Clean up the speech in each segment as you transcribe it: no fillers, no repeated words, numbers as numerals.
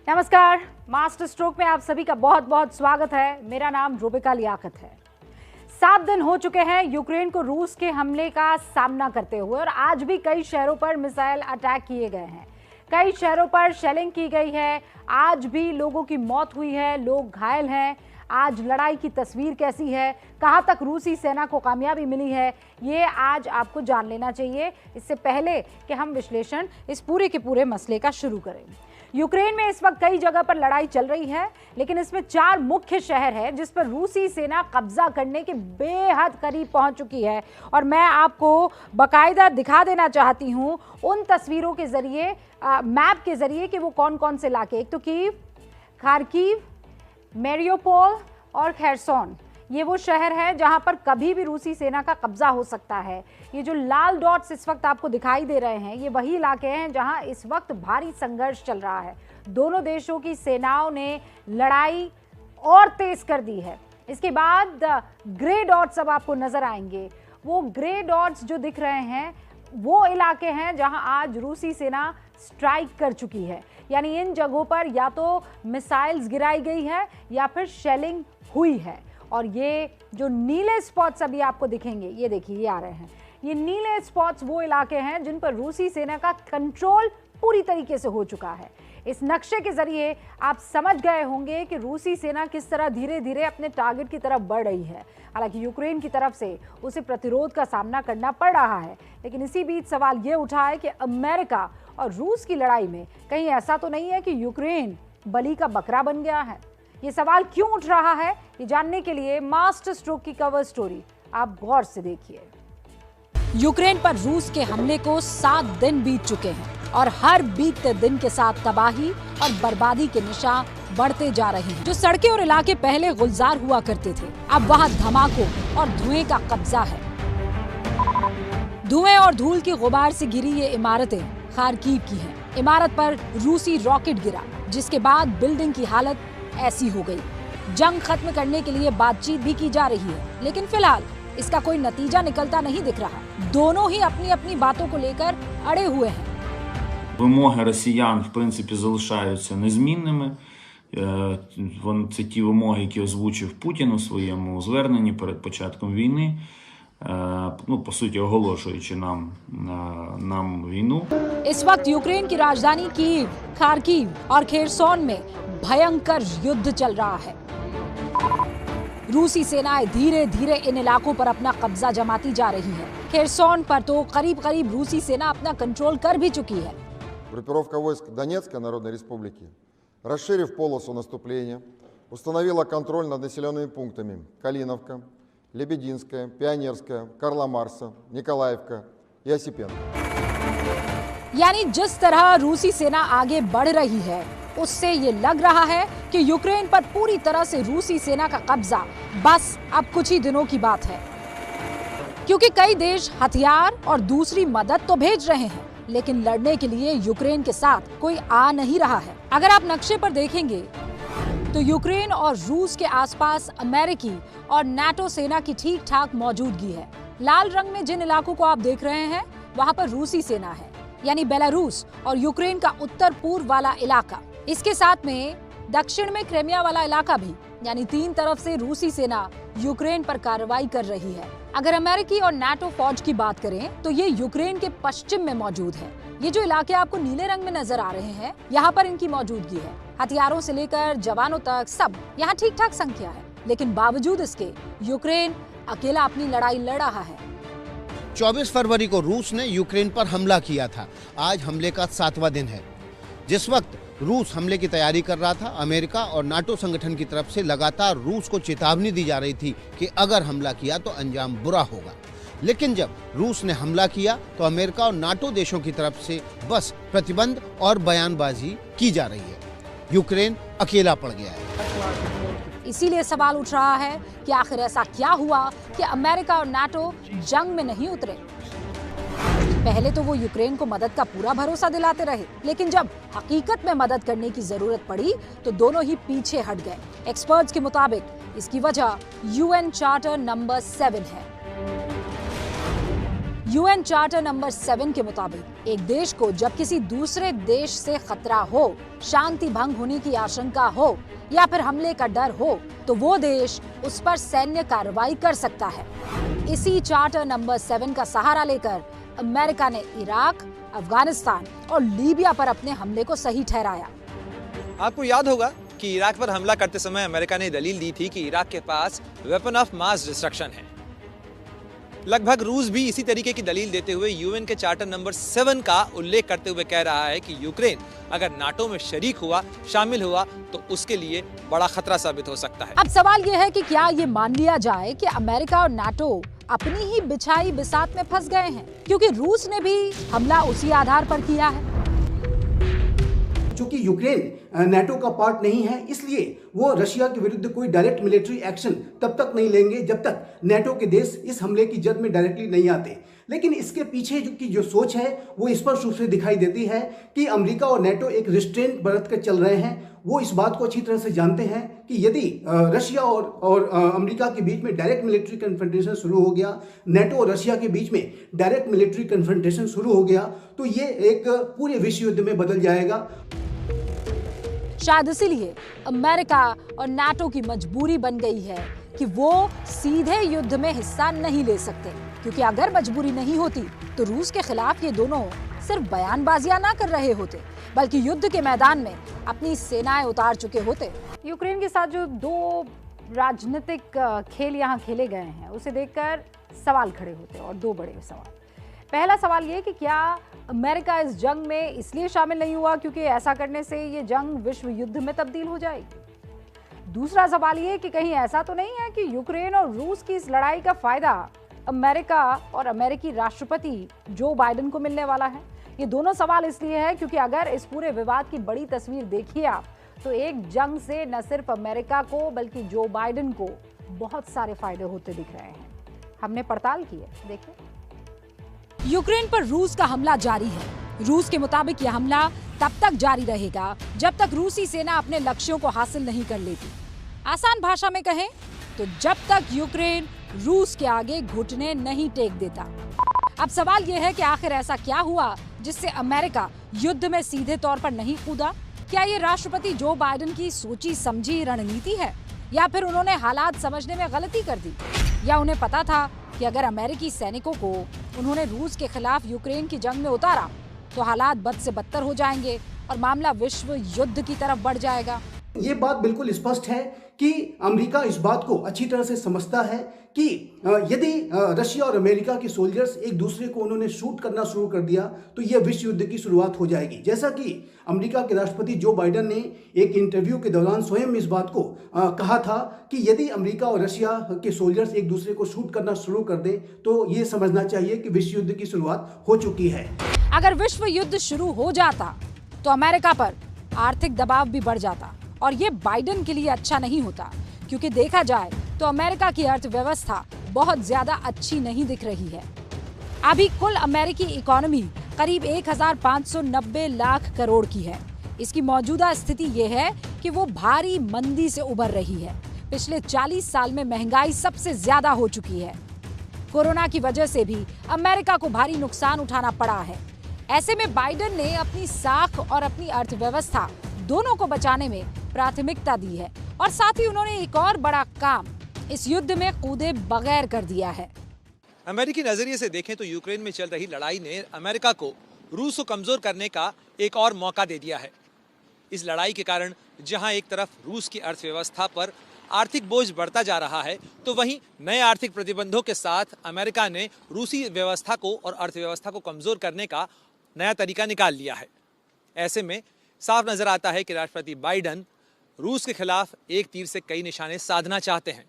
नमस्कार, master stroke में आप सभी का बहुत बहुत स्वागत है। मेरा नाम रूबिका लियाकत है। 7 दिन हो चुके हैं यूक्रेन को रूस के हमले का सामना करते हुए और आज भी कई शहरों पर मिसाइल अटैक किए गए हैं। कई शहरों पर शेलिंग की गई है। आज भी लोगों की मौत हुई है, लोग घायल हैं। आज लड़ाई की तस्वीर कैसी है, कहां तक रूसी सेना को कामयाबी मिली है, ये आज आपको जान लेना चाहिए। इससे पहले कि हम विश्लेषण इस पूरे के पूरे मसले का शुरू करें। यूक्रेन में इस वक्त कई जगह पर लड़ाई चल रही है, लेकिन इसमें 4 मुख्य शहर हैं जिस पर रूसी सेना कब्जा करने के बेहद करीब पहुंच चुकी है। और मैं आपको बाकायदा दिखा देना चाहती हूं उन तस्वीरों के जरिए, मैप के जरिए कि वो कौन कौन से इलाके। एक तो कीव, खार्किव, मेरियोपोल और खेरसोन, ये वो शहर है जहां पर कभी भी रूसी सेना का कब्जा हो सकता है। ये जो लाल डॉट्स इस वक्त आपको दिखाई दे रहे हैं, ये वही इलाके हैं जहां इस वक्त भारी संघर्ष चल रहा है। दोनों देशों की सेनाओं ने लड़ाई और तेज कर दी है। इसके बाद ग्रे डॉट्स अब आपको नजर आएंगे। वो ग्रे डॉट्स जो दिख रहे हैं वो इलाके हैं जहां आज रूसी सेना स्ट्राइक कर चुकी है। यानी इन जगहों पर या तो मिसाइल्स गिराई गई है या फिर शेलिंग हुई है। और ये जो नीले स्पॉट्स अभी आपको दिखेंगे, ये देखिए, ये आ रहे हैं। ये नीले स्पॉट्स वो इलाके हैं जिन पर रूसी सेना का कंट्रोल पूरी तरीके से हो चुका है। इस नक्शे के जरिए आप समझ गए होंगे कि रूसी सेना किस तरह धीरे धीरे अपने टारगेट की तरफ बढ़ रही है। हालांकि यूक्रेन की तरफ से उसे प्रतिरोध का सामना करना पड़ रहा है, लेकिन इसी बीच सवाल ये उठा है कि अमेरिका और रूस की लड़ाई में कहीं ऐसा तो नहीं है कि यूक्रेन बलि का बकरा बन गया है। ये सवाल क्यों उठ रहा है, ये जानने के लिए मास्टर स्ट्रोक की कवर स्टोरी आप गौर से देखिए। यूक्रेन पर रूस के हमले को 7 दिन बीत चुके हैं और हर बीतते दिन के साथ तबाही और बर्बादी के निशान बढ़ते जा रहे हैं। जो सड़कें और इलाके पहले गुलजार हुआ करते थे, अब वहां धमाकों और धुएं का कब्जा है। धुएं और धूल की गुबार से घिरी ये इमारतें खार्किव की हैं। इमारत पर रूसी रॉकेट गिरा, जिसके बाद बिल्डिंग की हालत ऐसी हो गई। जंग खत्म करने के लिए बातचीत भी की जा रही है, लेकिन फिलहाल इसका कोई नतीजा निकलता नहीं दिख रहा। दोनों ही अपनी अपनी बातों को लेकर अड़े हुए हैं। Вимоги росіян, в принципі, залишаються незмінними. Це ті вимоги, які озвучив Путін у своєму зверненні перед початком війни, по суті, оголошуючи нам війну. इस वक्त यूक्रेन की राजधानी कीव, खार्किव और खेरसोन में भयंकर युद्ध चल रहा है। रूसी सेनाएं धीरे धीरे इन इलाकों पर अपना कब्जा जमाती जा रही है। खेरसोन पर तो करीब करीब रूसी सेना अपना कंट्रोल कर भी चुकी है। Группировка войск Донецкой Народной Республики, расширив полосу наступления, установила контроль над населенными пунктами Калиновка, Лебединская, Пионерская, Карла Марса, Николаевка и Осипенко. यानी जिस तरह रूसी सेना आगे बढ़ रही है, उससे ये लग रहा है कि यूक्रेन पर पूरी तरह से रूसी सेना का कब्जा बस अब कुछ ही दिनों की बात है। क्योंकि कई देश हथियार और दूसरी मदद तो भेज रहे हैं, लेकिन लड़ने के लिए यूक्रेन के साथ कोई आ नहीं रहा है। अगर आप नक्शे पर देखेंगे तो यूक्रेन और रूस के आसपास अमेरिकी और नाटो सेना की ठीक ठाक मौजूदगी है। लाल रंग में जिन इलाकों को आप देख रहे हैं, वहां पर रूसी सेना है, यानी बेलारूस और यूक्रेन का उत्तर पूर्व वाला इलाका। इसके साथ में दक्षिण में क्रेमिया वाला इलाका भी, यानी 3 तरफ से रूसी सेना यूक्रेन पर कार्रवाई कर रही है। अगर अमेरिकी और नाटो फौज की बात करें तो ये यूक्रेन के पश्चिम में मौजूद है। ये जो इलाके आपको नीले रंग में नजर आ रहे हैं, यहाँ पर इनकी मौजूदगी है। हथियारों से लेकर जवानों तक सब यहाँ ठीक ठाक संख्या है, लेकिन बावजूद इसके यूक्रेन अकेला अपनी लड़ाई लड़ रहा है। 24 फरवरी को रूस ने यूक्रेन पर हमला किया था। आज हमले का 7वां दिन है। जिस वक्त रूस हमले की तैयारी कर रहा था, अमेरिका और नाटो संगठन की तरफ से लगातार रूस को चेतावनी दी जा रही थी कि अगर हमला किया तो अंजाम बुरा होगा। लेकिन जब रूस ने हमला किया तो अमेरिका और नाटो देशों की तरफ से बस प्रतिबंध और बयानबाजी की जा रही है। यूक्रेन अकेला पड़ गया है। इसीलिए सवाल उठ रहा है कि आखिर ऐसा क्या हुआ कि अमेरिका और नाटो जंग में नहीं उतरे। पहले तो वो यूक्रेन को मदद का पूरा भरोसा दिलाते रहे, लेकिन जब हकीकत में मदद करने की जरूरत पड़ी तो दोनों ही पीछे हट गए। एक्सपर्ट्स के मुताबिक इसकी वजह यूएन चार्टर नंबर 7 है। यूएन चार्टर नंबर 7 के मुताबिक एक देश को जब किसी दूसरे देश से खतरा हो, शांति भंग होने की आशंका हो या फिर हमले का डर हो, तो वो देश उस पर सैन्य कार्रवाई कर सकता है। इसी चार्टर नंबर 7 का सहारा लेकर अमेरिका ने इराक, अफगानिस्तान और लीबिया पर अपने हमले को सही ठहराया। आपको याद होगा कि इराक पर हमला करते समय अमेरिका ने दलील दी थी कि इराक के पास वेपन ऑफ मास डिस्ट्रक्शन है। लगभग रूस भी इसी तरीके की दलील देते हुए यूएन के चार्टर नंबर 7 का उल्लेख करते हुए कह रहा है कि यूक्रेन अगर नाटो में शरीक हुआ, शामिल हुआ, तो उसके लिए बड़ा खतरा साबित हो सकता है। अब सवाल यह है कि क्या ये मान लिया जाए कि अमेरिका और नाटो अपनी ही बिछाई बिसात में फंस गए हैं, क्योंकि रूस ने भी हमला उसी आधार पर किया है। चूंकि यूक्रेन नाटो का पार्ट नहीं है, इसलिए वो रशिया के विरुद्ध कोई डायरेक्ट मिलिट्री एक्शन तब तक नहीं लेंगे जब तक नाटो के देश इस हमले की जद में डायरेक्टली नहीं आते। लेकिन इसके पीछे की जो सोच है वो स्पष्ट रूप से दिखाई देती है कि अमेरिका और नाटो एक रिस्ट्रेंट बरत कर चल रहे हैं। वो इस बात को अच्छी तरह से जानते हैं कि यदि रशिया और अमेरिका के बीच में डायरेक्ट मिलिट्री कन्फ्रंटेशन शुरू हो गया, नाटो और रशिया के बीच में डायरेक्ट मिलिट्री कन्फ्रंटेशन शुरू हो गया, तो ये एक पूरे विश्व युद्ध में बदल जाएगा। शायद इसीलिए अमेरिका और नाटो की मजबूरी बन गई है कि वो सीधे युद्ध में हिस्सा नहीं ले सकते, क्योंकि अगर मजबूरी नहीं होती तो रूस के खिलाफ ये दोनों सिर्फ बयानबाजियां ना कर रहे होते, बल्कि युद्ध के मैदान में अपनी सेनाएं उतार चुके होते। यूक्रेन के साथ जो दो राजनीतिक खेल यहाँ खेले गए हैं, उसे देखकर सवाल खड़े होते और दो बड़े सवाल। पहला सवाल ये कि क्या अमेरिका इस जंग में इसलिए शामिल नहीं हुआ क्योंकि ऐसा करने से ये जंग विश्व युद्ध में तब्दील हो जाएगी। दूसरा सवाल ये कि कहीं ऐसा तो नहीं है कि यूक्रेन और रूस की इस लड़ाई का फायदा अमेरिका और अमेरिकी राष्ट्रपति जो बाइडेन को मिलने वाला है। ये दोनों सवाल इसलिए है क्योंकि अगर इस पूरे विवाद की बड़ी तस्वीर देखिए आप, तो एक जंग से न सिर्फ अमेरिका को बल्कि जो बाइडेन को बहुत सारे फायदे होते दिख रहे हैं। हमने पड़ताल की है, देखिए। यूक्रेन पर रूस का हमला जारी है। रूस के मुताबिक यह हमला तब तक जारी रहेगा जब तक रूसी सेना अपने लक्ष्यों को हासिल नहीं कर लेती। आसान भाषा में कहें तो जब तक यूक्रेन रूस के आगे घुटने नहीं टेक देता। अब सवाल यह है कि आखिर ऐसा क्या हुआ जिससे अमेरिका युद्ध में सीधे तौर पर नहीं कूदा? क्या ये राष्ट्रपति जो बाइडेन की सोची समझी रणनीति है, या फिर उन्होंने हालात समझने में गलती कर दी, या उन्हें पता था कि अगर अमेरिकी सैनिकों को उन्होंने रूस के खिलाफ यूक्रेन की जंग में उतारा तो हालात बद से बदतर हो जाएंगे और मामला विश्व युद्ध की तरफ बढ़ जाएगा। ये बात बिल्कुल स्पष्ट है कि अमेरिका इस बात को अच्छी तरह से समझता है कि यदि रशिया और अमेरिका के सोल्जर्स एक दूसरे को उन्होंने शूट करना शुरू कर दिया तो यह विश्व युद्ध की शुरुआत हो जाएगी। जैसा कि अमेरिका के राष्ट्रपति जो बाइडेन ने एक इंटरव्यू के दौरान स्वयं इस बात को कहा था कि यदि अमेरिका और रशिया के सोल्जर्स एक दूसरे को शूट करना शुरू कर दें तो ये समझना चाहिए कि विश्व युद्ध की शुरुआत हो चुकी है। अगर विश्व युद्ध शुरू हो जाता तो अमेरिका पर आर्थिक दबाव भी बढ़ जाता और ये बाइडेन के लिए अच्छा नहीं होता, क्योंकि देखा जाए तो अमेरिका की अर्थव्यवस्था बहुत ज्यादा अच्छी नहीं दिख रही है। अभी कुल अमेरिकी इकोनॉमी करीब 1590 लाख करोड़ की है। इसकी मौजूदा स्थिति ये है कि वो भारी मंदी से उबर रही है। पिछले 40 साल में महंगाई सबसे ज्यादा हो चुकी है। कोरोना की वजह से भी अमेरिका को भारी नुकसान उठाना पड़ा है। ऐसे में बाइडेन ने अपनी साख और अपनी अर्थव्यवस्था दोनों को बचाने में प्राथमिकता दी है और साथ ही उन्होंने एक और बड़ा काम इस युद्ध में कूदे बगैर कर दिया है। अमेरिकी नजरिए से देखें तो यूक्रेन में चल रही लड़ाई ने अमेरिका को रूस को कमजोर करने का एक और मौका दे दिया है। इस लड़ाई के कारण जहां एक तरफ रूस की अर्थव्यवस्था पर आर्थिक बोझ बढ़ता जा रहा है, तो वहीं नए आर्थिक प्रतिबंधों के साथ अमेरिका ने रूसी व्यवस्था को और अर्थव्यवस्था को कमजोर करने का नया तरीका निकाल लिया है। ऐसे में साफ नजर आता है कि राष्ट्रपति बाइडेन रूस के खिलाफ एक तीर से कई निशाने साधना चाहते हैं।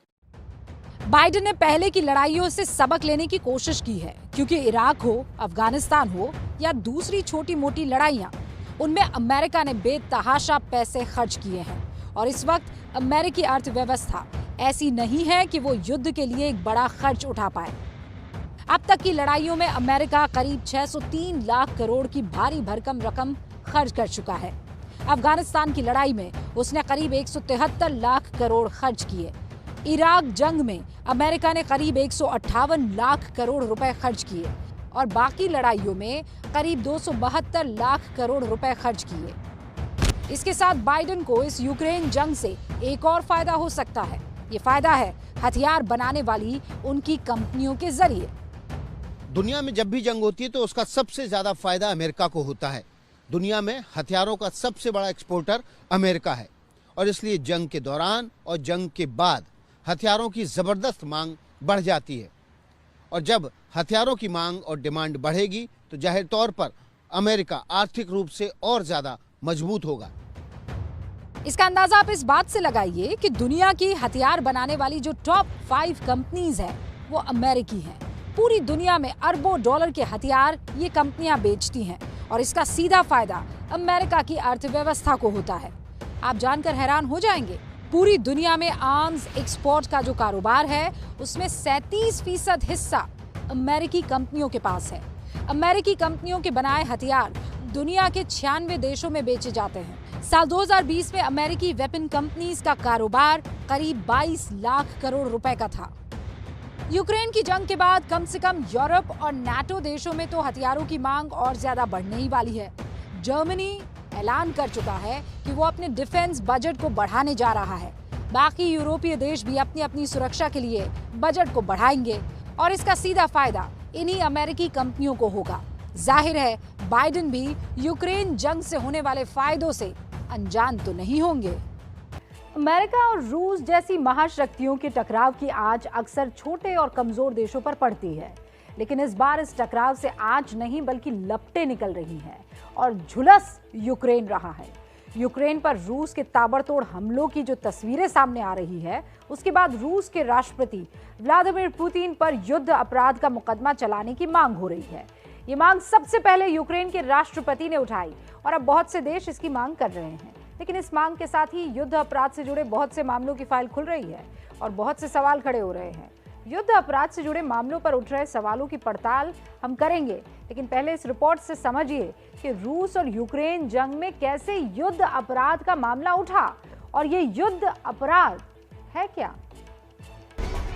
बाइडेन ने पहले की लड़ाइयों से सबक लेने की कोशिश की है, क्योंकि इराक हो, अफगानिस्तान हो या दूसरी छोटी मोटी लड़ाइयां, उनमें अमेरिका ने बेतहाशा पैसे खर्च किए हैं और इस वक्त अमेरिकी अर्थव्यवस्था ऐसी नहीं है कि वो युद्ध के लिए एक बड़ा खर्च उठा पाए। अब तक की लड़ाइयों में अमेरिका करीब 603 लाख करोड़ की भारी भरकम रकम खर्च कर चुका है। अफगानिस्तान की लड़ाई में उसने करीब 173 लाख करोड़ खर्च किए। इराक जंग में अमेरिका ने करीब 158 लाख करोड़ रुपए खर्च किए और बाकी लड़ाइयों में करीब 272 लाख करोड़ रुपए खर्च किए। इसके साथ बाइडेन को इस यूक्रेन जंग से एक और फायदा हो सकता है। ये फायदा है हथियार बनाने वाली उनकी कंपनियों के जरिए। दुनिया में जब भी जंग होती है तो उसका सबसे ज्यादा फायदा अमेरिका को होता है। दुनिया में हथियारों का सबसे बड़ा एक्सपोर्टर अमेरिका है और इसलिए जंग के दौरान और जंग के बाद हथियारों की जबरदस्त मांग बढ़ जाती है। और जब हथियारों की मांग और डिमांड बढ़ेगी तो जाहिर तौर पर अमेरिका आर्थिक रूप से और ज्यादा मजबूत होगा। इसका अंदाजा आप इस बात से लगाइए कि दुनिया की हथियार बनाने वाली जो टॉप 5 कंपनीज हैं वो अमेरिकी हैं। पूरी दुनिया में अरबों डॉलर के हथियार ये कंपनियां बेचती हैं और इसका सीधा फायदा अमेरिका की अर्थव्यवस्था को होता है। आप जानकर हैरान हो जाएंगे, पूरी दुनिया में आर्म्स एक्सपोर्ट का जो कारोबार है उसमें 37% हिस्सा अमेरिकी कंपनियों के पास है। अमेरिकी कंपनियों के बनाए हथियार दुनिया के 96 देशों में बेचे जाते हैं। साल 2020 में अमेरिकी वेपन कंपनीज का कारोबार करीब 22 लाख करोड़ रुपए का था। यूक्रेन की जंग के बाद कम से कम यूरोप और नाटो देशों में तो हथियारों की मांग और ज्यादा बढ़ने ही वाली है। जर्मनी ऐलान कर चुका है कि वो अपने डिफेंस बजट को बढ़ाने जा रहा है। बाकी यूरोपीय देश भी अपनी अपनी सुरक्षा के लिए बजट को बढ़ाएंगे और इसका सीधा फायदा इन्हीं अमेरिकी कंपनियों को होगा। जाहिर है बाइडेन भी यूक्रेन जंग से होने वाले फायदों से अनजान तो नहीं होंगे। अमेरिका और रूस जैसी महाशक्तियों के टकराव की आंच अक्सर छोटे और कमजोर देशों पर पड़ती है, लेकिन इस बार इस टकराव से आंच नहीं बल्कि लपटें निकल रही हैं और झुलस यूक्रेन रहा है। यूक्रेन पर रूस के ताबड़तोड़ हमलों की जो तस्वीरें सामने आ रही है, उसके बाद रूस के राष्ट्रपति व्लादिमीर पुतिन पर युद्ध अपराध का मुकदमा चलाने की मांग हो रही है। ये मांग सबसे पहले यूक्रेन के राष्ट्रपति ने उठाई और अब बहुत से देश इसकी मांग कर रहे हैं। लेकिन इस मांग के साथ ही युद्ध अपराध से जुड़े बहुत से मामलों की फाइल खुल रही है और बहुत से सवाल खड़े हो रहे हैं। युद्ध अपराध से जुड़े मामलों पर उठ रहे सवालों की पड़ताल हम करेंगे, लेकिन पहले इस रिपोर्ट से समझिए कि रूस और यूक्रेन जंग में कैसे युद्ध अपराध का मामला उठा और ये युद्ध अपराध है क्या।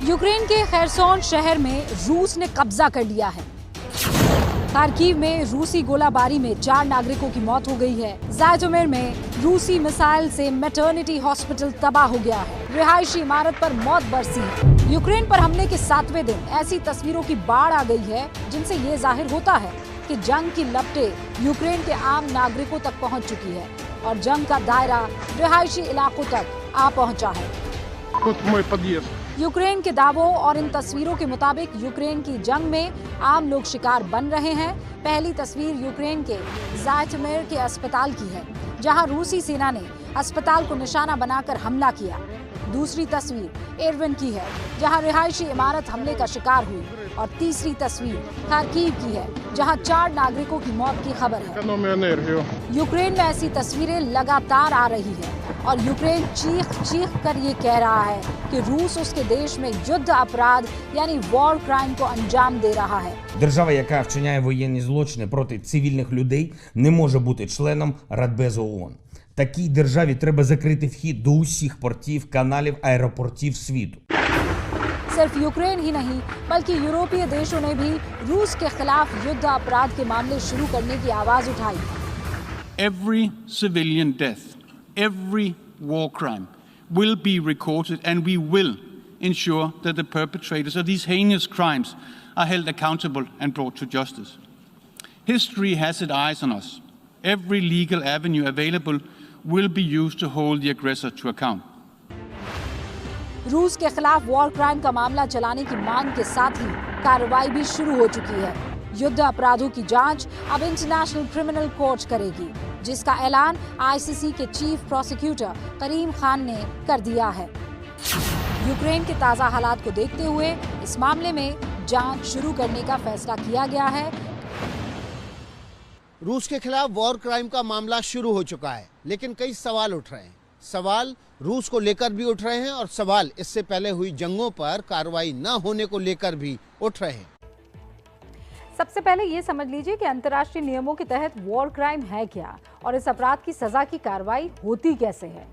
यूक्रेन के खेरसोन शहर में रूस ने कब्जा कर लिया है। खार्किव में रूसी गोलाबारी में 4 नागरिकों की मौत हो गई है। ज़ायटोमिर में रूसी मिसाइल से मैटरनिटी हॉस्पिटल तबाह हो गया है। रिहायशी इमारत पर मौत बरसी है। यूक्रेन पर हमले के 7वें दिन ऐसी तस्वीरों की बाढ़ आ गई है जिनसे ये जाहिर होता है कि जंग की लपटें यूक्रेन के आम नागरिकों तक पहुंच चुकी है और जंग का दायरा रिहायशी इलाकों तक आ पहुंचा है। यूक्रेन के दावों और इन तस्वीरों के मुताबिक यूक्रेन की जंग में आम लोग शिकार बन रहे हैं। पहली तस्वीर यूक्रेन के ज़ायटोमिर के अस्पताल की है, जहां रूसी सेना ने अस्पताल को निशाना बनाकर हमला किया। दूसरी तस्वीर एरविन की है, जहां रिहायशी इमारत हमले का शिकार हुई और तीसरी तस्वीर खार्किव की है, जहां 4 नागरिकों की मौत की खबर है। यूक्रेन में ऐसी तस्वीरें लगातार आ रही है और यूक्रेन चीख कर ये कह रहा है कि रूस उसके देश में युद्ध अपराध यानी वॉर क्राइम को अंजाम दे रहा है। Держава, яка вчиняє воєнні злочини проти цивільних людей, не може бути членом Радбезу ООН. Такій державі треба закрити вхід до усіх портів, каналів, аеропортів світу. सिर्फ यूक्रेन ही नहीं बल्कि यूरोपीय देशों ने भी रूस के खिलाफ युद्ध अपराध के मामले शुरू करने की आवाज उठाई। Every civilian death, every war crime will be recorded and we will ensure that the perpetrators of these heinous crimes are held accountable and brought to justice. History has its eyes on us. Every legal avenue available will be used to hold the aggressor to account. रूस के खिलाफ war crime का मामला चलाने की मांग के साथ ही कार्रवाई भी शुरू हो चुकी है। युद्ध अपराधों की जांच अब इंटरनेशनल क्रिमिनल कोर्ट करेगी, जिसका ऐलान आईसीसी के चीफ प्रोसिक्यूटर करीम खान ने कर दिया है। यूक्रेन के ताज़ा हालात को देखते हुए इस मामले में जांच शुरू करने का फैसला किया गया है। रूस के खिलाफ वॉर क्राइम का मामला शुरू हो चुका है, लेकिन कई सवाल उठ रहे हैं। सवाल रूस को लेकर भी उठ रहे हैं और सवाल इससे पहले हुई जंगों पर कार्रवाई न होने को लेकर भी उठ रहे हैं। सबसे पहले ये समझ लीजिए कि अंतर्राष्ट्रीय नियमों के तहत वॉर क्राइम है क्या और इस अपराध की सजा की कार्रवाई होती कैसे है।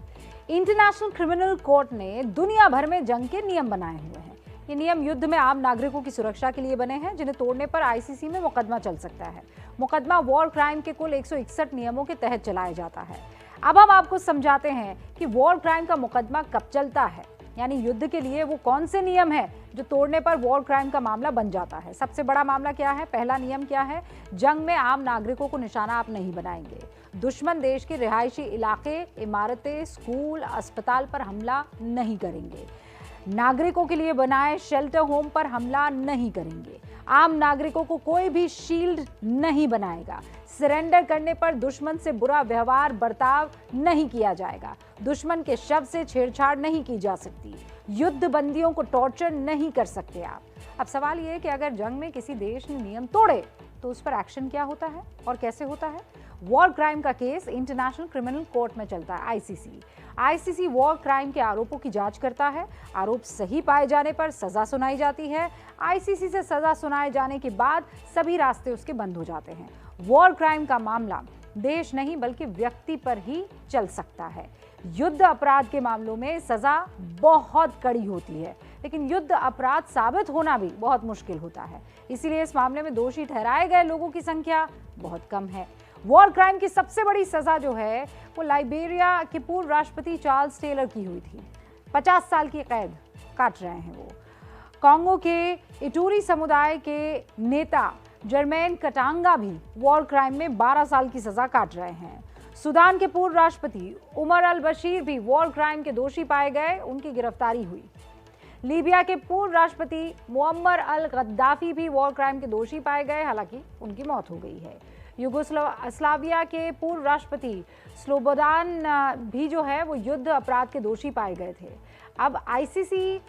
इंटरनेशनल क्रिमिनल कोर्ट ने दुनिया भर में जंग के नियम बनाए हुए हैं। ये नियम युद्ध में आम नागरिकों की सुरक्षा के लिए बने हैं, जिन्हें तोड़ने पर आईसीसी में मुकदमा चल सकता है। मुकदमा वॉर क्राइम के कुल 161 नियमों के तहत चलाया जाता है। अब हम आपको समझाते हैं कि वॉर क्राइम का मुकदमा कब चलता है, यानी युद्ध के लिए वो कौन से नियम है जो तोड़ने पर वॉर क्राइम का मामला बन जाता है। सबसे बड़ा मामला क्या है? पहला नियम क्या है? जंग में आम नागरिकों को निशाना आप नहीं बनाएंगे। दुश्मन देश के रिहायशी इलाके, इमारतें, स्कूल, अस्पताल पर हमला नहीं करेंगे। नागरिकों के लिए बनाए शेल्टर होम पर हमला नहीं करेंगे। आम नागरिकों को कोई भी शील्ड नहीं बनाएगा। सरेंडर करने पर दुश्मन से बुरा व्यवहार बर्ताव नहीं किया जाएगा। दुश्मन के शव से छेड़छाड़ नहीं की जा सकती। युद्ध बंदियों को टॉर्चर नहीं कर सकते आप। अब सवाल ये है कि अगर जंग में किसी देश ने नियम तोड़े तो उस पर एक्शन क्या होता है और कैसे होता है? वॉर क्राइम का केस इंटरनेशनल क्रिमिनल कोर्ट में चलता है, आईसीसी। आईसीसी वॉर क्राइम के आरोपों की जांच करता है। आरोप सही पाए जाने पर सजा सुनाई जाती है। आईसीसी से सजा सुनाए जाने के बाद सभी रास्ते उसके बंद हो जाते हैं। वॉर क्राइम का मामला देश नहीं बल्कि व्यक्ति पर ही चल सकता है। युद्ध अपराध के मामलों में सजा बहुत कड़ी होती है, लेकिन युद्ध अपराध साबित होना भी बहुत मुश्किल होता है। इसीलिए इस मामले में दोषी ठहराए गए लोगों की संख्या बहुत कम है। वॉर क्राइम की सबसे बड़ी सजा जो है वो लाइबेरिया के पूर्व राष्ट्रपति चार्ल्स टेलर की हुई थी। 50 साल की कैद काट रहे हैं वो। कांगो के इटूरी समुदाय के नेता जर्मैन कटांगा भी वॉर क्राइम में 12 साल की सजा काट रहे हैं। सूडान के पूर्व राष्ट्रपति उमर अल बशीर भी वॉर क्राइम के दोषी पाए गए, उनकी गिरफ्तारी हुई। लीबिया के पूर्व राष्ट्रपति मुअम्मर अल गद्दाफी भी वॉर क्राइम के दोषी पाए गए, हालांकि उनकी मौत हो गई है। युगोस्लाविया के पूर्व राष्ट्रपति स्लोबोदान भी जो है वो युद्ध अपराध के दोषी पाए गए थे। अब आईसीसी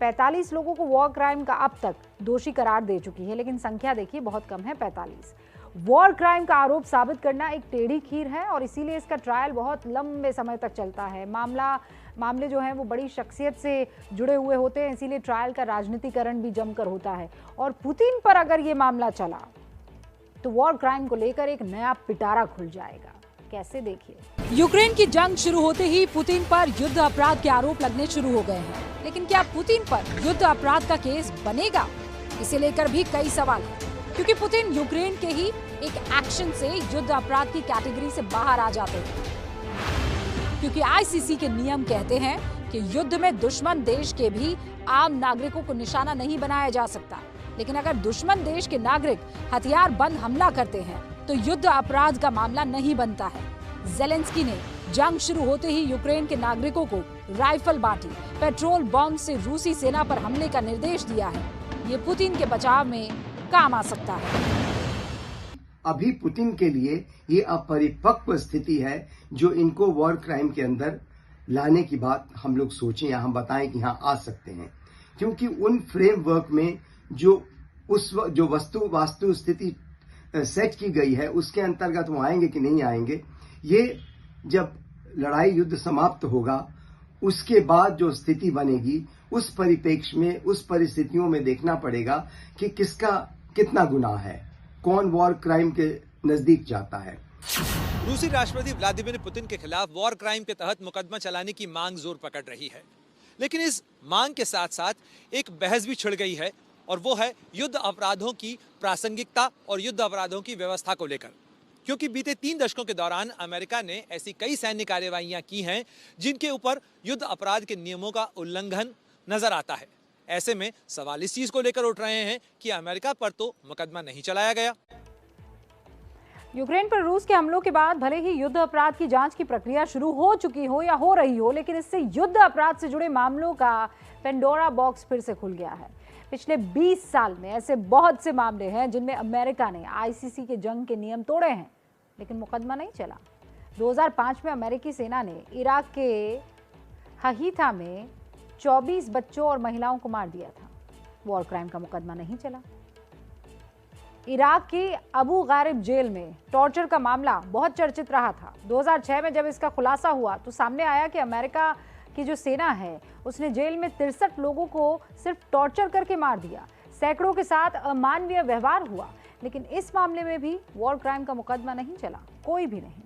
45 लोगों को वॉर क्राइम का अब तक दोषी करार दे चुकी है, लेकिन संख्या देखिए बहुत कम है, 45। वॉर क्राइम का आरोप साबित करना एक टेढ़ी खीर है और इसीलिए इसका ट्रायल बहुत लंबे समय तक चलता है। मामले जो हैं वो बड़ी शख्सियत से जुड़े हुए होते हैं, इसीलिए ट्रायल का राजनीतिकरण भी जमकर होता है। और पुतिन पर अगर ये मामला चला तो वॉर क्राइम को लेकर एक नया पिटारा खुल जाएगा। कैसे? देखिए। यूक्रेन की जंग शुरू होते ही पुतिन पर युद्ध अपराध के आरोप लगने शुरू हो गए हैं, लेकिन क्या पुतिन पर युद्ध अपराध का केस बनेगा? इसे लेकर भी कई सवाल हैं, क्योंकि पुतिन यूक्रेन के ही एक एक्शन से युद्ध अपराध की कैटेगरी से बाहर आ जाते हैं। क्योंकि आईसीसी के नियम कहते हैं कि युद्ध में दुश्मन देश के भी आम नागरिकों को निशाना नहीं बनाया जा सकता, लेकिन अगर दुश्मन देश के नागरिक हथियार बंद हमला करते हैं तो युद्ध अपराध का मामला नहीं बनता है। ज़ेलेंस्की ने जंग शुरू होते ही यूक्रेन के नागरिकों को राइफल बांटी, पेट्रोल बम से रूसी सेना पर हमले का निर्देश दिया है। ये पुतिन के बचाव में काम आ सकता है। अभी पुतिन के लिए ये अपरिपक्व स्थिति है जो इनको वॉर क्राइम के अंदर लाने की बात हम लोग सोचें या हम बताएं कि हाँ आ सकते हैं, क्योंकि उन फ्रेमवर्क में जो वास्तु स्थिति सेट की गई है उसके अंतर्गत वो आएंगे कि नहीं आएंगे, ये जब लड़ाई युद्ध समाप्त होगा उसके बाद जो स्थिति बनेगी उस परिप्रेक्ष्य में, उस परिस्थितियों में देखना पड़ेगा कि किसका कितना गुनाह है, कौन वॉर क्राइम के नजदीक जाता है। रूसी राष्ट्रपति व्लादिमीर पुतिन के खिलाफ वॉर क्राइम के तहत मुकदमा चलाने की मांग जोर पकड़ रही है, लेकिन इस मांग के साथ साथ एक बहस भी छिड़ गई है और वो है युद्ध अपराधों की प्रासंगिकता और युद्ध अपराधों की व्यवस्था को लेकर। क्योंकि बीते 3 दशकों के दौरान अमेरिका ने ऐसी कई सैन्य कार्रवाइयां की हैं जिनके ऊपर युद्ध अपराध के नियमों का उल्लंघन नजर आता है। ऐसे में सवाल इस चीज को लेकर उठ रहे हैं कि अमेरिका पर तो मुकदमा नहीं चलाया गया। यूक्रेन पर रूस के हमलों के बाद भले ही युद्ध अपराध की जांच की प्रक्रिया शुरू हो चुकी हो या हो रही हो, लेकिन इससे युद्ध अपराध से जुड़े मामलों का पेंडोरा बॉक्स फिर से खुल गया है। पिछले 20 साल में ऐसे बहुत से मामले हैं जिनमें अमेरिका ने आईसीसी के जंग के नियम तोड़े हैं, लेकिन मुकदमा नहीं चला। 2005 में अमेरिकी सेना ने इराक के हहीथा में 24 बच्चों और महिलाओं को मार दिया था। वॉर क्राइम का मुकदमा नहीं चला। इराक की अबू गारिब जेल में टॉर्चर का मामला बहुत चर्चित रहा था। 2006 में जब इसका खुलासा हुआ तो सामने आया कि अमेरिका की जो सेना है उसने जेल में 63 लोगों को सिर्फ टॉर्चर करके मार दिया। सैकड़ों के साथ अमानवीय व्यवहार हुआ, लेकिन इस मामले में भी वॉर क्राइम का मुकदमा नहीं चला, कोई भी नहीं।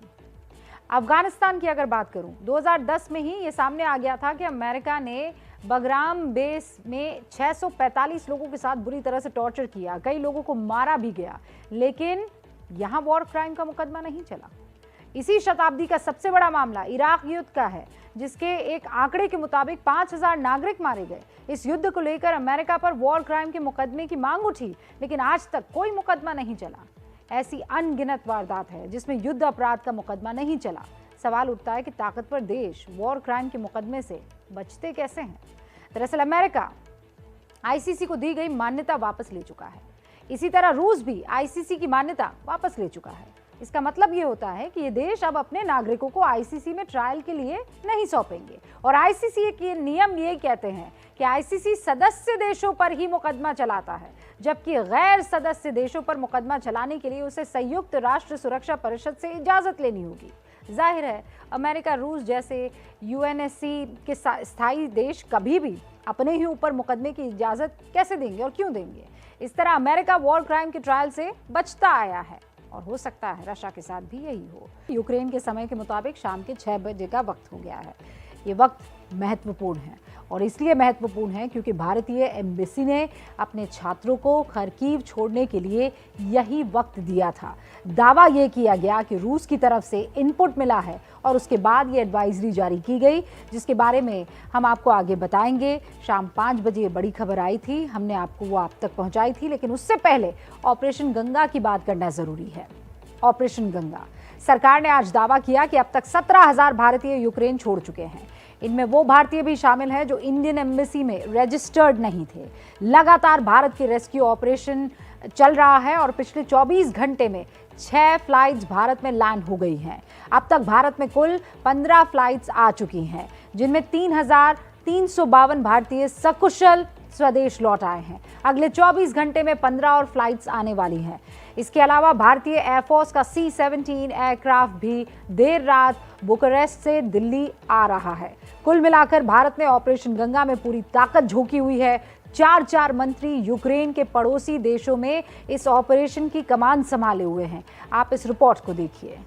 अफगानिस्तान की अगर बात करूं, 2010 में ही ये सामने आ गया था कि अमेरिका ने बगराम बेस में 645 लोगों के साथ बुरी तरह से टॉर्चर किया, कई लोगों को मारा भी गया, लेकिन यहां वॉर क्राइम का मुकदमा नहीं चला। इसी शताब्दी का सबसे बड़ा मामला इराक युद्ध का है, जिसके एक आंकड़े के मुताबिक 5000 नागरिक मारे गए। इस युद्ध को लेकर अमेरिका पर वॉर क्राइम के मुकदमे की मांग उठी, लेकिन आज तक कोई मुकदमा नहीं चला। ऐसी अनगिनत वारदात है जिसमें युद्ध अपराध का मुकदमा नहीं चला। सवाल उठता है कि ताकतवर देश वॉर क्राइम के मुकदमे से बचते कैसे हैं। दरअसल अमेरिका आईसीसी को दी गई मान्यता वापस ले चुका है। इसी तरह रूस भी आईसीसी की मान्यता वापस ले चुका है। इसका मतलब ये होता है कि ये देश अब अपने नागरिकों को आईसीसी में ट्रायल के लिए नहीं सौंपेंगे। और आईसीसी के नियम ये कहते हैं कि आईसीसी सदस्य देशों पर ही मुकदमा चलाता है, जबकि गैर सदस्य देशों पर मुकदमा चलाने के लिए उसे संयुक्त राष्ट्र सुरक्षा परिषद से इजाजत लेनी होगी। जाहिर है अमेरिका, रूस जैसे यूएनएससी के स्थायी देश कभी भी अपने ही ऊपर मुकदमे की इजाजत कैसे देंगे और क्यों देंगे। इस तरह अमेरिका वॉर क्राइम के ट्रायल से बचता आया है और हो सकता है रशिया के साथ भी यही हो। यूक्रेन के समय के मुताबिक शाम के 6 बजे का वक्त हो गया है। ये वक्त महत्वपूर्ण है और इसलिए महत्वपूर्ण है क्योंकि भारतीय एम्बेसी ने अपने छात्रों को खरकीव छोड़ने के लिए यही वक्त दिया था। दावा ये किया गया कि रूस की तरफ से इनपुट मिला है और उसके बाद ये एडवाइजरी जारी की गई, जिसके बारे में हम आपको आगे बताएंगे। शाम 5 बजे बड़ी खबर आई थी, हमने आपको वो आप तक पहुंचाई थी, लेकिन उससे पहले ऑपरेशन गंगा की बात करना जरूरी है। ऑपरेशन गंगा, सरकार ने आज दावा किया कि अब तक 17,000 भारतीय यूक्रेन छोड़ चुके हैं। इनमें वो भारतीय भी शामिल हैं जो इंडियन एम्बेसी में रजिस्टर्ड नहीं थे। लगातार भारत की रेस्क्यू ऑपरेशन चल रहा है और पिछले 24 घंटे में 6 फ्लाइट्स भारत में लैंड हो गई हैं। अब तक भारत में कुल 15 फ्लाइट्स आ चुकी हैं, जिनमें 3,352 भारतीय सकुशल स्वदेश लौट आए हैं। अगले 24 घंटे में 15 और फ्लाइट्स आने वाली हैं। इसके अलावा भारतीय एयरफोर्स का C-17 एयरक्राफ्ट भी देर रात बुकारेस्ट से दिल्ली आ रहा है। कुल मिलाकर भारत ने ऑपरेशन गंगा में पूरी ताकत झोंकी हुई है। 4 मंत्री यूक्रेन के पड़ोसी देशों में इस ऑपरेशन की कमान संभाले हुए हैं। आप इस रिपोर्ट को देखिए।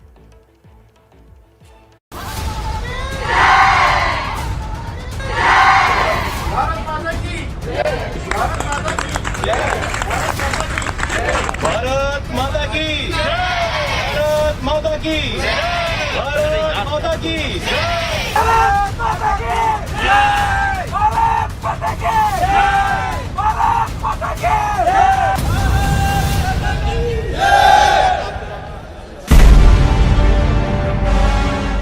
भारत माता की, भारत माता की, भारत माता की, भारत माता की, भारत माता की, भारत माता की।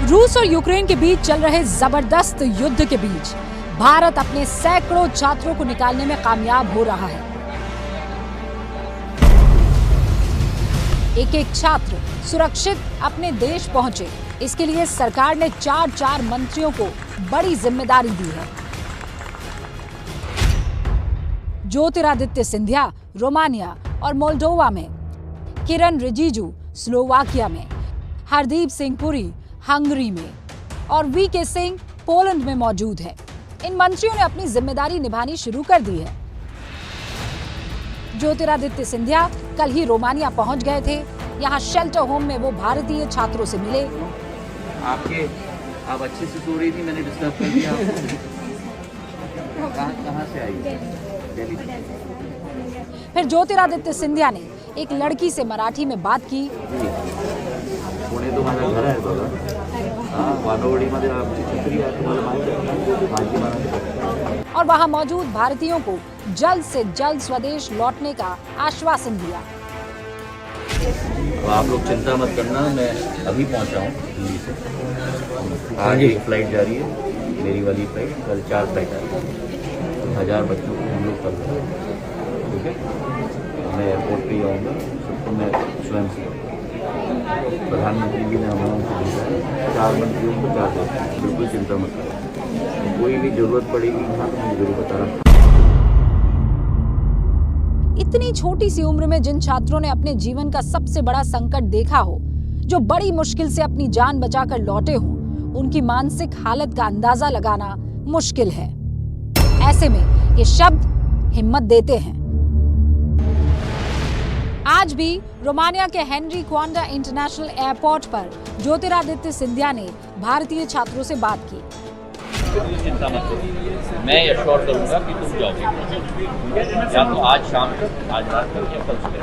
रूस और यूक्रेन के बीच चल रहे जबरदस्त युद्ध के बीच भारत अपने सैकड़ों छात्रों को निकालने में कामयाब हो रहा है। एक एक छात्र सुरक्षित अपने देश पहुंचे, इसके लिए सरकार ने 4 मंत्रियों को बड़ी जिम्मेदारी दी है। ज्योतिरादित्य सिंधिया रोमानिया और मोल्डोवा में, किरण रिजिजू स्लोवाकिया में, हरदीप सिंह पुरी हंगरी में और वीके सिंह पोलैंड में मौजूद है। इन मंत्रियों ने अपनी जिम्मेदारी निभानी शुरू कर दी है। ज्योतिरादित्य सिंधिया कल ही रोमानिया पहुंच गए थे। यहाँ शेल्टर होम में वो भारतीय छात्रों से मिले। आप अच्छे से सो रही थी, मैंने डिस्टर्ब कर दिया आपको। कहाँ से आई? दिल्ली। फिर ज्योतिरादित्य सिंधिया ने एक लड़की से मराठी में बात की। पुणे तो माझं घर आहे बघा, वानवडीमध्ये आमची छत्री आहे, तुम्हाला माहिती आहे। और वहां मौजूद भारतीयों को जल्द से जल्द स्वदेश लौटने का आश्वासन दिया। तो आप लोग चिंता मत करना, मैं अभी पहुंचा हूँ दिल्ली से। आज एक फ्लाइट जा रही है, मेरी वाली फ्लाइट, कल 4 फ्लाइट आ रही है। 1000 बच्चों को हम लोग कर रहे हैं, ठीक है। मैं एयरपोर्ट पे ही आऊँगा, तो मैं स्वयं से प्रधानमंत्री जी ने हमारा उनको भेजा है, 4 मंत्रियों को 4 देश, बिल्कुल चिंता मत करो। कोई भी जरूरत पड़ेगी यहाँ तो मुझे जरूर बता रहा। इतनी छोटी सी उम्र में जिन छात्रों ने अपने जीवन का सबसे बड़ा संकट देखा हो, जो बड़ी मुश्किल से अपनी जान बचाकर लौटे हों, उनकी मानसिक हालत का अंदाजा लगाना मुश्किल है। ऐसे में ये शब्द हिम्मत देते हैं। आज भी रोमानिया के हेनरी क्वांडा इंटरनेशनल एयरपोर्ट पर ज्योतिरादित्य सिंधिया ने भारतीय छात्रों से बात की। बिल्कुल चिंता मत करो, मैं एश्योर करूँगा कि तुम जाओगे, ठीक है? या तो आज शाम तक, आज रात तक या कल सुबह।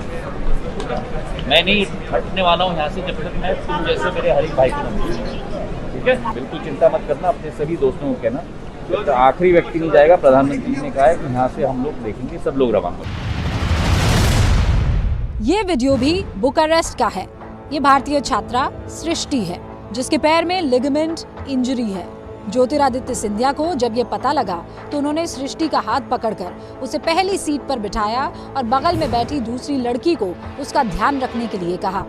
मैं नहीं हटने वाला हूँ यहाँ से जब तक मैं तुम जैसे मेरे हरीफ भाई को नहीं मिलूं, ठीक है? बिल्कुल चिंता मत करना, अपने सभी दोस्तों को कहना तो आखिरी व्यक्ति नहीं जाएगा। प्रधानमंत्री ने कहा है कि यहाँ से हम लोग देखेंगे, सब लोग रवाना। ये वीडियो भी बुकारेस्ट का है। ये भारतीय छात्रा सृष्टि है जिसके पैर में लिगामेंट इंजरी है। ज्योतिरादित्य सिंधिया को जब ये पता लगा तो उन्होंने सृष्टि का हाथ पकड़कर उसे पहली सीट पर बिठाया और बगल में बैठी दूसरी लड़की को उसका ध्यान रखने के लिए कहा।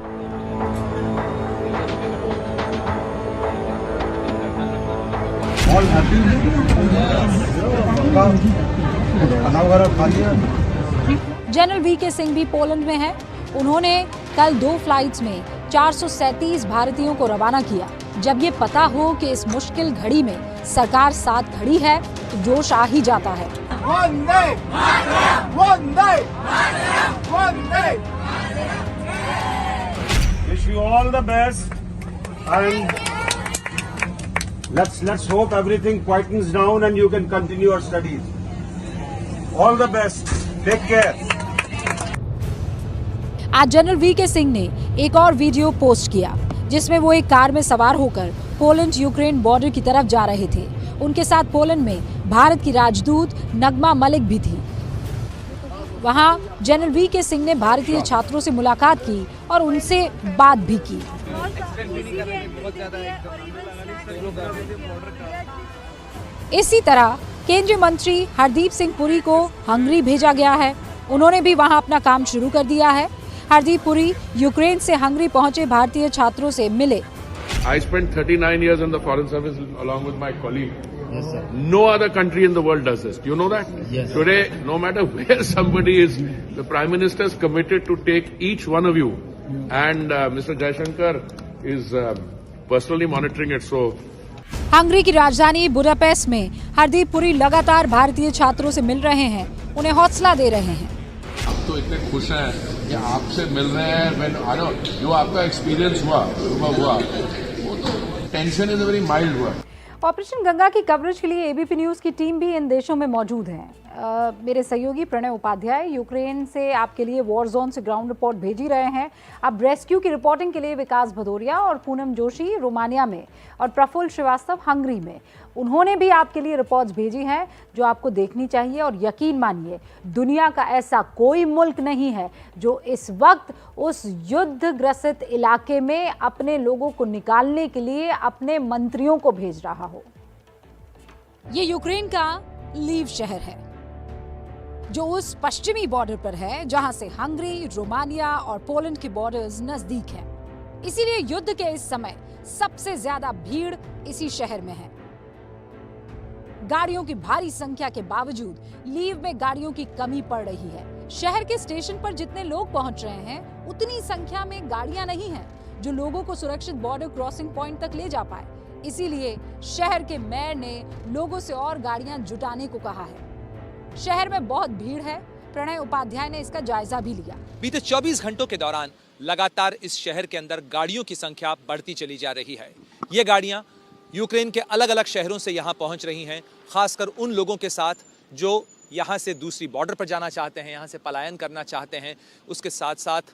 जनरल वीके सिंह भी पोलैंड में हैं। उन्होंने कल 2 फ्लाइट्स में 437 भारतीयों को रवाना किया। जब ये पता हो कि इस मुश्किल घड़ी में सरकार साथ खड़ी है तो जोश आ ही जाता है। Wish you all the best and let's hope everything quietens down and you can continue your studies. All the best. Take care. आज जनरल वीके सिंह ने एक और वीडियो पोस्ट किया जिसमें वो एक कार में सवार होकर पोलैंड यूक्रेन बॉर्डर की तरफ जा रहे थे। उनके साथ पोलैंड में भारत की राजदूत नगमा मलिक भी थी। वहां जनरल वीके सिंह ने भारतीय छात्रों से मुलाकात की और उनसे बात भी की। इसी तरह केंद्रीय मंत्री हरदीप सिंह पुरी को हंगरी भेजा गया है। उन्होंने भी वहां अपना काम शुरू कर दिया है। हरदीप पुरी यूक्रेन से हंगरी पहुंचे भारतीय छात्रों से मिले। I spent 39 years in the foreign service along with my colleague. Yes, sir. No other country in the world does this. Do you know that? Yes. Today, no matter where somebody is, the Prime Minister is committed to take each one of you. And Mr. Jaishankar is personally monitoring it. So. Hungary की राजधानी Budapest में हरदीप पुरी लगातार भारतीय छात्रों से मिल रहे हैं, उन्हें हौसला दे रहे हैं। हम तो इतने खुश हैं कि आपसे मिल रहे हैं। जो आपका एक्सपीरियंस हुआ, वो तो tension is a very mild word. Operation Ganga की कवरेज के लिए एबीपी न्यूज की टीम भी इन देशों में मौजूद है। मेरे सहयोगी प्रणय उपाध्याय यूक्रेन से आपके लिए वॉर जोन से ग्राउंड रिपोर्ट भेज ही रहे हैं। अब रेस्क्यू की रिपोर्टिंग के लिए विकास भदौरिया और पूनम जोशी रोमानिया में और प्रफुल्ल श्रीवास्तव हंगरी में, उन्होंने भी आपके लिए रिपोर्ट्स भेजी हैं जो आपको देखनी चाहिए। और यकीन मानिए, दुनिया का ऐसा कोई मुल्क नहीं है जो इस वक्त उस युद्ध ग्रसित इलाके में अपने लोगों को निकालने के लिए अपने मंत्रियों को भेज रहा हो। ये यूक्रेन का लीव शहर है जो उस पश्चिमी बॉर्डर पर है जहां से हंगरी, रोमानिया और पोलैंड के बॉर्डर्स नजदीक हैं। इसीलिए युद्ध के इस समय सबसे ज्यादा भीड़ इसी शहर में है। गाड़ियों की भारी संख्या के बावजूद लीव में गाड़ियों की कमी पड़ रही है। शहर के स्टेशन पर जितने लोग पहुंच रहे हैं उतनी संख्या में गाड़ियां नहीं हैं जो लोगों को सुरक्षित बॉर्डर क्रॉसिंग पॉइंट तक ले जा पाए। इसीलिए शहर के मेयर ने लोगों से और गाड़ियां जुटाने को कहा है। शहर में बहुत भीड़ है। प्रणय उपाध्याय ने इसका जायजा भी लिया। बीते 24 घंटों के दौरान लगातार इस शहर के अंदर गाड़ियों की संख्या बढ़ती चली जा रही है। ये गाड़ियां यूक्रेन के अलग अलग शहरों से यहाँ पहुँच रही हैं, खासकर उन लोगों के साथ जो यहाँ से दूसरी बॉर्डर पर जाना चाहते हैं, यहाँ से पलायन करना चाहते हैं। उसके साथ साथ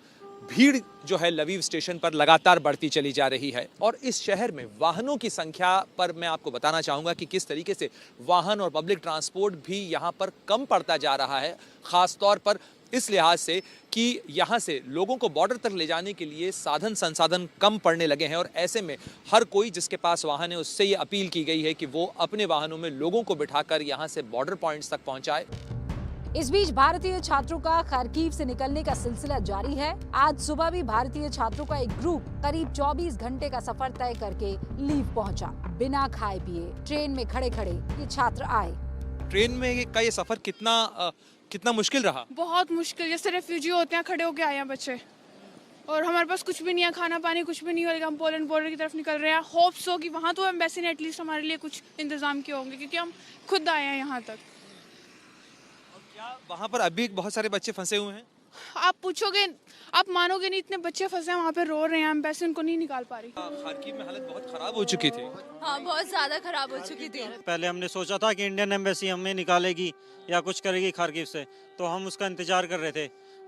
भीड़ जो है लवीव स्टेशन पर लगातार बढ़ती चली जा रही है। और इस शहर में वाहनों की संख्या पर मैं आपको बताना चाहूँगा कि किस तरीके से वाहन और पब्लिक ट्रांसपोर्ट भी यहाँ पर कम पड़ता जा रहा है, ख़ास तौर पर इस लिहाज से कि यहाँ से लोगों को बॉर्डर तक ले जाने के लिए साधन संसाधन कम पड़ने लगे हैं। और ऐसे में हर कोई जिसके पास वाहन है उससे ये अपील की गई है कि वो अपने वाहनों में लोगों को बिठाकर यहाँ से बॉर्डर पॉइंट्स तक पहुँचाए। इस बीच भारतीय छात्रों का खार्किव से निकलने का सिलसिला जारी है। आज सुबह भी भारतीय छात्रों का एक ग्रुप करीब 24 घंटे का सफर तय करके लीव पहुंचा। बिना खाए पिए ट्रेन में खड़े खड़े ये छात्र आए। ट्रेन में का ये सफर कितना मुश्किल रहा? बहुत मुश्किल। जैसे रेफ्यूजी होते हैं खड़े होके आए हैं बच्चे, और हमारे पास कुछ भी नहीं है, खाना पानी कुछ भी नहीं है। हम पोलैंड बॉर्डर की तरफ निकल रहे हैं। होप्स हो कि वहाँ तो एम्बेसी ने एटलीस्ट हमारे लिए कुछ इंतजाम किए होंगे, क्योंकि हम खुद आए हैं यहाँ तक। क्या वहाँ पर अभी बहुत सारे बच्चे फंसे हुए हैं? आप पूछोगे, आप मानोगे नहीं, इतने बच्चे फंसे हैं वहाँ पे, रो रहे हैं, एम्बेसी उनको नहीं निकाल पा रही। खार्किव में हालत बहुत खराब हो चुकी थी। हाँ, बहुत ज्यादा खराब हो चुकी थी। पहले हमने सोचा था कि इंडियन एम्बेसी हमें निकालेगी या कुछ करेगी खार्किव से, तो हम उसका इंतजार कर रहे थे।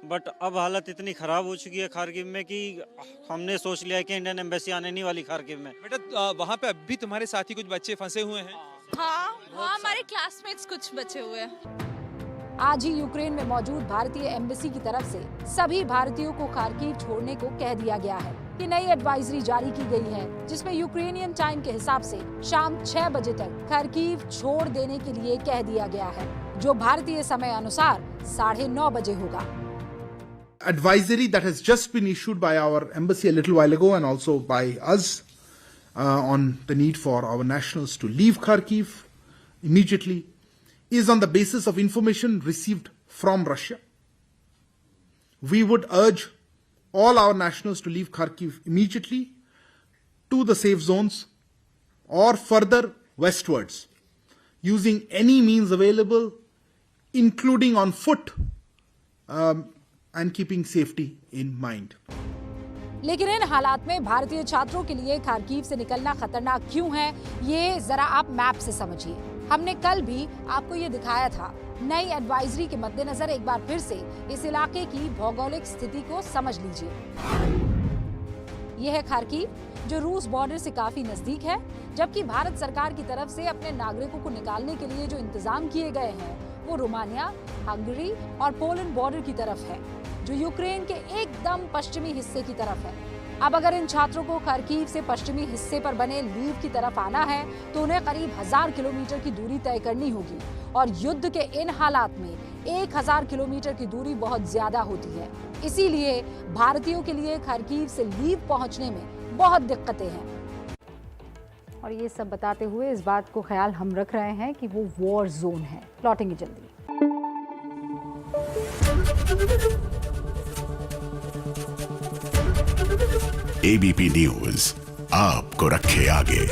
बट अब हालत इतनी खराब हो चुकी है खार्किव में कि हमने सोच लिया है कि इंडियन एम्बेसी आने नहीं वाली खार्किव में। बेटा वहाँ पे अभी तुम्हारे साथी कुछ बच्चे फंसे हुए हैं? हाँ, हमारे क्लासमेट्स कुछ बचे हुए हैं। आज ही यूक्रेन में मौजूद भारतीय एम्बेसी की तरफ से सभी भारतीयों को खार्किव छोड़ने को कह दिया गया है। ये नई एडवाइजरी जारी की गई है जिसमें यूक्रेनियन टाइम के हिसाब से शाम 6 बजे तक खार्किव छोड़ देने के लिए कह दिया गया है, जो भारतीय समय अनुसार 9:30 बजे होगा। Advisory that has just been issued by our embassy a little while ago and also by us on the need for our nationals to leave Kharkiv immediately is on the basis of information received from Russia. We would urge all our nationals to leave Kharkiv immediately to the safe zones or further westwards using any means available, including on foot, and keeping safety in mind. लेकिन इन हालात में भारतीय छात्रों के लिए Kharkiv से निकलना खतरनाक क्यों है, ये जरा आप मैप से समझिए। हमने कल भी आपको ये दिखाया था। नई एडवाइजरी के मद्देनजर एक बार फिर से इस इलाके की भौगोलिक स्थिति को समझ लीजिए। यह है खार्किव, जो रूस बॉर्डर से काफी नजदीक है, जबकि भारत सरकार की तरफ से अपने नागरिकों को निकालने के लिए जो इंतजाम किए गए हैं वो रोमानिया, हंगरी और पोलैंड बॉर्डर की तरफ है, जो यूक्रेन के एकदम पश्चिमी हिस्से की तरफ है। अब अगर इन छात्रों को खार्किव से पश्चिमी हिस्से पर बने लीव की तरफ आना है तो उन्हें करीब 1000 किलोमीटर की दूरी तय करनी होगी, और युद्ध के इन हालात में 1000 किलोमीटर की दूरी बहुत ज्यादा होती है। इसीलिए भारतीयों के लिए खार्किव से लीव पहुंचने में बहुत दिक्कतें हैं। और ये सब बताते हुए इस बात को ख्याल हम रख रहे हैं कि वो वॉर जोन है। लौटेंगे जल्दी। एबीपी न्यूज आपको रखे आगे।